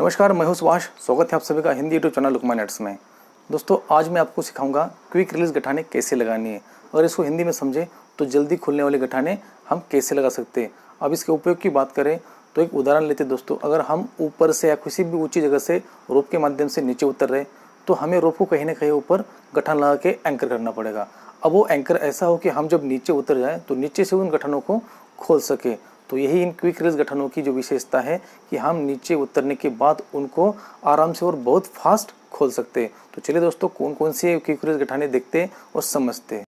नमस्कार, मैं हूं सुभाष। स्वागत है आप सभी का हिंदी यूट्यूब चैनल लुकमा नेट्स में। दोस्तों, आज मैं आपको सिखाऊंगा क्विक रिलीज गठाने कैसे लगानी है। अगर इसको हिंदी में समझे तो जल्दी खुलने वाले गठाने हम कैसे लगा सकते हैं। अब इसके उपयोग की बात करें तो एक उदाहरण लेते हैं दोस्तों। अगर हम ऊपर से या किसी भी ऊंची जगह से रोप के माध्यम से नीचे उतर रहे तो हमें रोप को कहीं ना कहीं ऊपर गठान लगा के एंकर करना पड़ेगा। अब वो एंकर ऐसा हो कि हम जब नीचे उतर जाए तो नीचे से उन गठानों को खोल सके। तो यही इन क्विक रिलीज गठानों की जो विशेषता है कि हम नीचे उतरने के बाद उनको आराम से और बहुत फास्ट खोल सकते हैं। तो चलिए दोस्तों, कौन कौन से क्विक रिलीज गठाने देखते हैं और समझते हैं।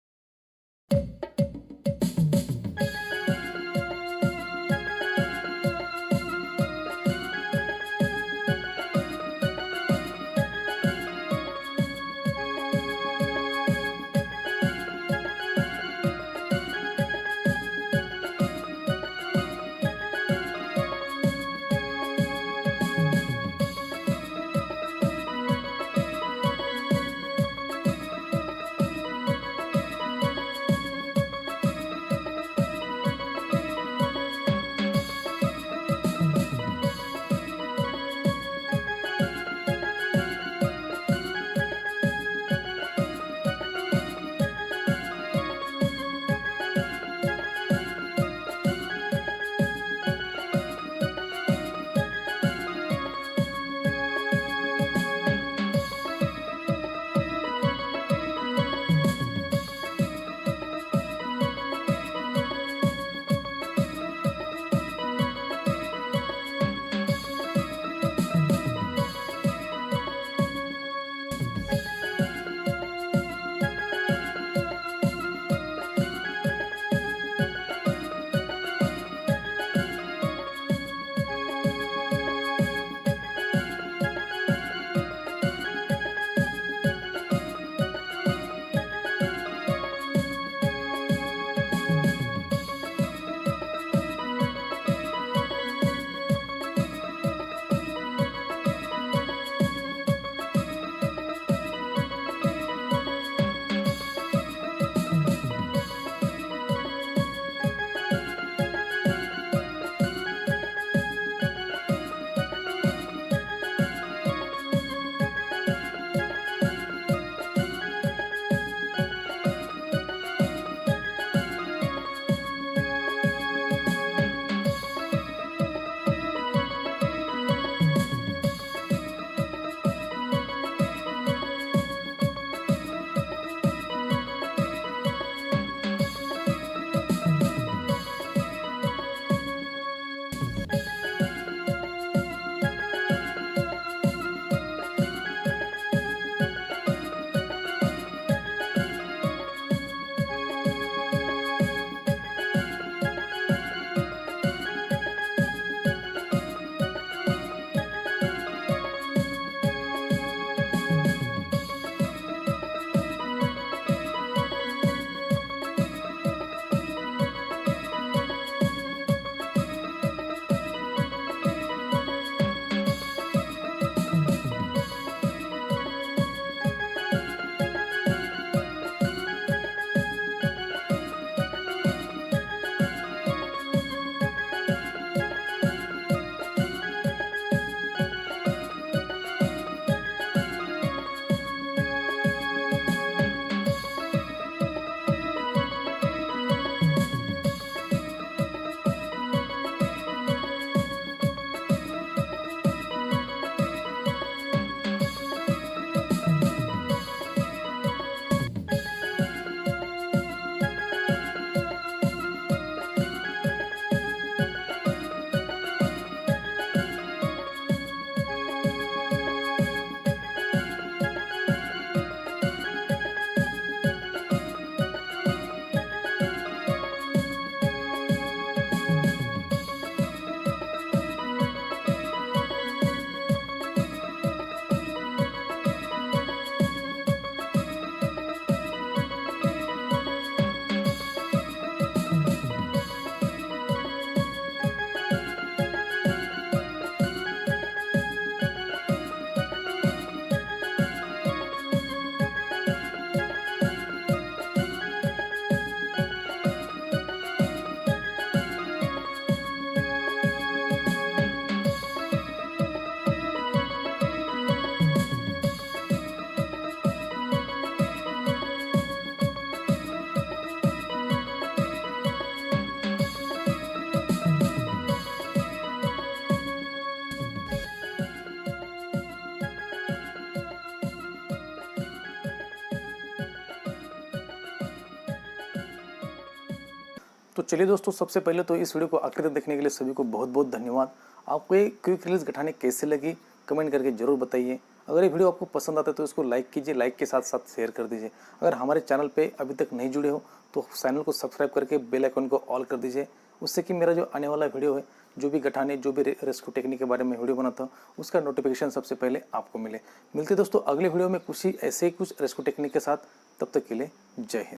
तो चलिए दोस्तों, सबसे पहले तो इस वीडियो को आखिर तक देखने के लिए सभी को बहुत बहुत धन्यवाद। आपको ये क्विक रिलीज गठाने कैसे लगी कमेंट करके जरूर बताइए। अगर ये वीडियो आपको पसंद आता है तो इसको लाइक कीजिए, लाइक के साथ साथ शेयर कर दीजिए। अगर हमारे चैनल पे अभी तक नहीं जुड़े हो तो चैनल को सब्सक्राइब करके बेल आइकन को ऑल कर दीजिए। उससे कि मेरा जो आने वाला वीडियो है, जो भी गठाने, जो भी रेस्क्यू टेक्निक के बारे में वीडियो बनाता हूँ, उसका नोटिफिकेशन सबसे पहले आपको मिले। मिलते दोस्तों अगले वीडियो में कुछ ही ऐसे ही कुछ रेस्क्यू टेक्निक के साथ। तब तक के लिए जय हिंद।